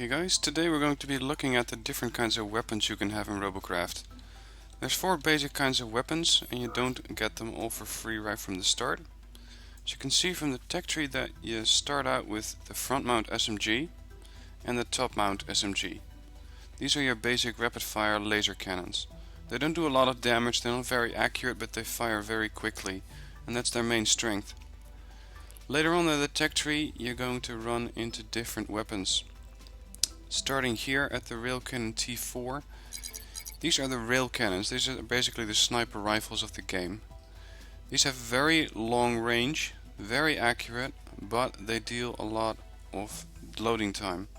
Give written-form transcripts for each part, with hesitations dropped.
Okay guys, today we're going to be looking at the different kinds of weapons you can have in Robocraft. There's 4 basic kinds of weapons and you don't get them all for free right from the start. As you can see from the tech tree that you start out with the front mount SMG and the top mount SMG. These are your basic rapid fire laser cannons. They don't do a lot of damage, they're not very accurate, but they fire very quickly, and that's their main strength. Later on in the tech tree you're going to run into different weapons. Starting here at the rail cannon T4, these are the rail cannons. These are basically the sniper rifles of the game. These have very long range, very accurate, but they deal a lot of loading time.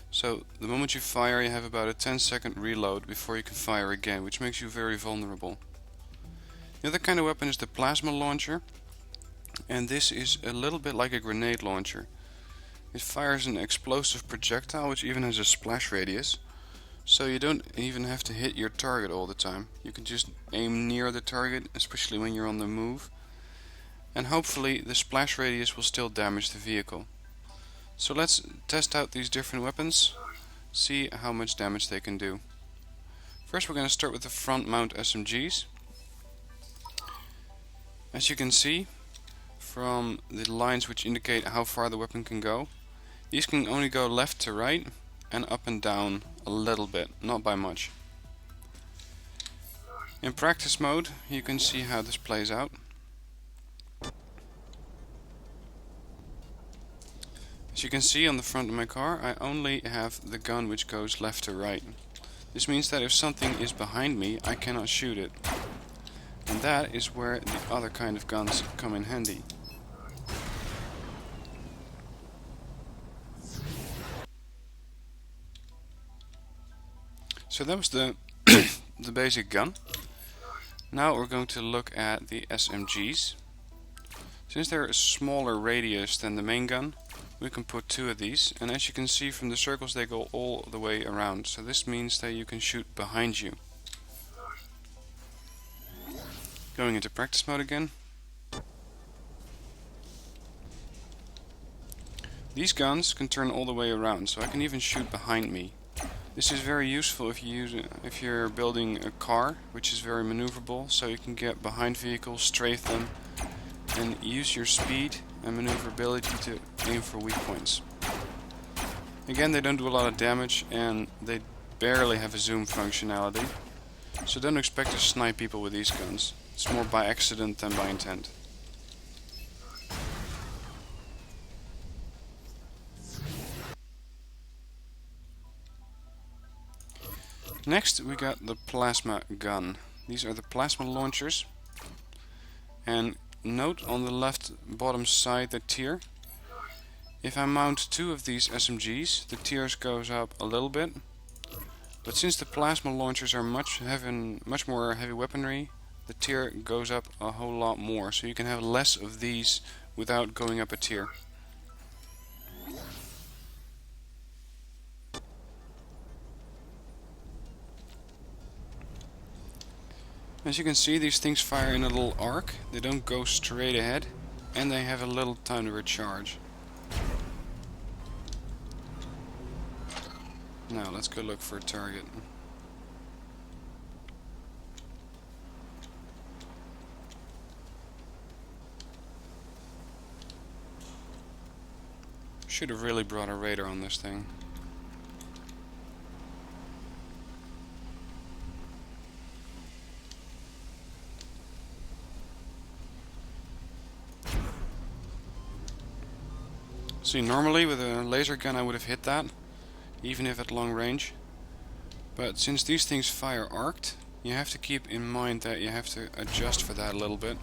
So the moment you fire you have about a 10-second reload before you can fire again, which makes you very vulnerable. The other kind of weapon is the plasma launcher, and this is a little bit like a grenade launcher. It fires an explosive projectile which even has a splash radius, so you don't even have to hit your target all the time. You can just aim near the target, especially when you're on the move, and hopefully the splash radius will still damage the vehicle. So let's test out these different weapons, see how much damage they can do. First we're going to start with the front mount SMGs. As you can see from the lines which indicate how far the weapon can go, these can only go left to right and up and down a little bit, not by much. In practice mode you can see how this plays out. As you can see on the front of my car, I only have the gun which goes left to right. This means that if something is behind me I cannot shoot it. And that is where the other kind of guns come in handy. So that was the the basic gun. Now we're going to look at the SMGs. Since they're a smaller radius than the main gun, we can put 2 of these, and as you can see from the circles they go all the way around, so this means that you can shoot behind you. Going into practice mode again. These guns can turn all the way around, so I can even shoot behind me. This is very useful if you're building a car, which is very maneuverable, so you can get behind vehicles, strafe them, and use your speed and maneuverability to aim for weak points. Again, they don't do a lot of damage and they barely have a zoom functionality, so don't expect to snipe people with these guns. It's more by accident than by intent. Next we got the plasma gun. These are the plasma launchers, and note on the left bottom side the tier. If I mount 2 of these SMGs the tiers goes up a little bit, but since the plasma launchers are much more heavy weaponry, the tier goes up a whole lot more, so you can have less of these without going up a tier. As you can see, these things fire in a little arc. They don't go straight ahead, and they have a little time to recharge. Now let's go look for a target. Should have really brought a radar on this thing. See, normally with a laser gun I would have hit that, even if at long range. But since these things fire arced, you have to keep in mind that you have to adjust for that a little bit.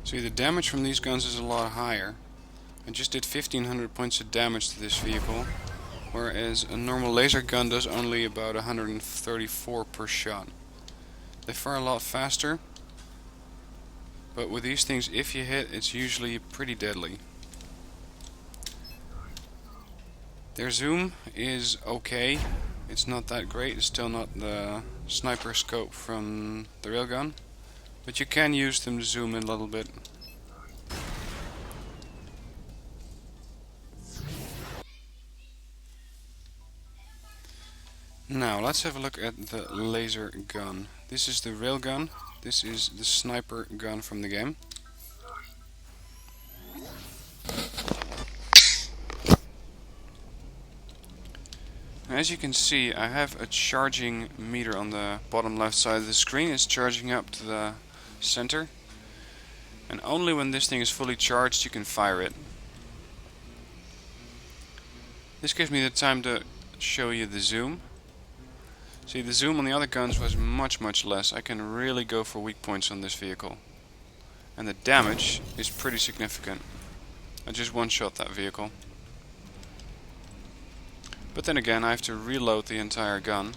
See, the damage from these guns is a lot higher. I just did 1500 points of damage to this vehicle, whereas a normal laser gun does only about 134 per shot. They fire a lot faster, but with these things if you hit it's usually pretty deadly. Their zoom is okay. It's not that great. It's still not the sniper scope from the railgun, but you can use them to zoom in a little bit. Now let's have a look at the laser gun. This is the railgun. This is the sniper gun from the game. As you can see, I have a charging meter on the bottom left side of the screen. It's charging up to the center, and only when this thing is fully charged you can fire it. This gives me the time to show you the zoom. See, the zoom on the other guns was much less. I can really go for weak points on this vehicle, and the damage is pretty significant. I just one-shot that vehicle. But then again, I have to reload the entire gun.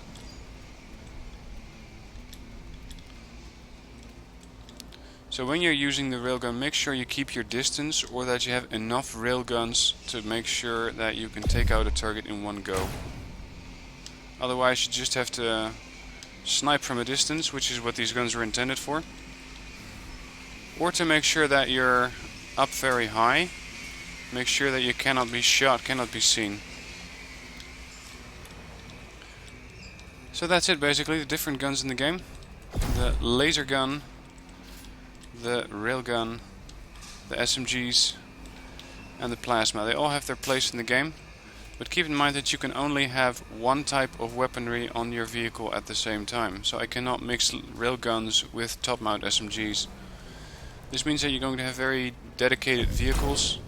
So when you're using the railgun, make sure you keep your distance, or that you have enough railguns to make sure that you can take out a target in one go. Otherwise you just have to snipe from a distance, which is what these guns are intended for. Or to make sure that you're up very high, make sure that you cannot be shot, cannot be seen. So that's it basically, the different guns in the game. The laser gun, the railgun, the SMGs and the plasma. They all have their place in the game, but keep in mind that you can only have one type of weaponry on your vehicle at the same time. So I cannot mix railguns with top mount SMGs. This means that you're going to have very dedicated vehicles,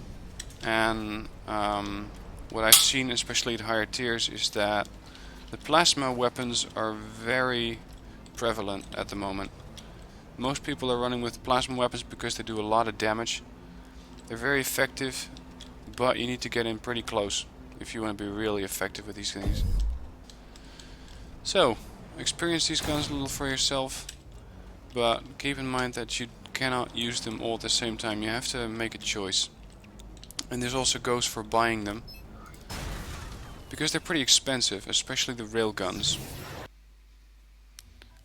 and what I've seen, especially at higher tiers, is that the plasma weapons are very prevalent at the moment. Most people are running with plasma weapons because they do a lot of damage. They're very effective, but you need to get in pretty close if you want to be really effective with these things. So, experience these guns a little for yourself, but keep in mind that you cannot use them all at the same time. You have to make a choice. And this also goes for buying them, because they're pretty expensive, especially the railguns.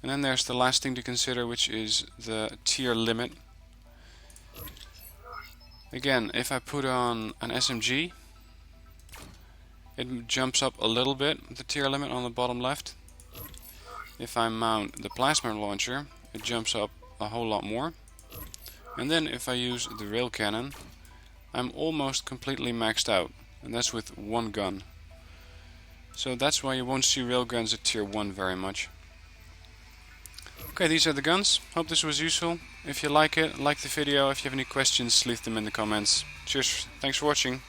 And then there's the last thing to consider, which is the tier limit. Again, if I put on an SMG, it jumps up a little bit, the tier limit on the bottom left. If I mount the plasma launcher, it jumps up a whole lot more. And then if I use the rail cannon, I'm almost completely maxed out, and that's with one gun. So that's why you won't see railguns at tier 1 very much. Okay, these are the guns. Hope this was useful. If you like it, like the video. If you have any questions, leave them in the comments. Cheers, thanks for watching.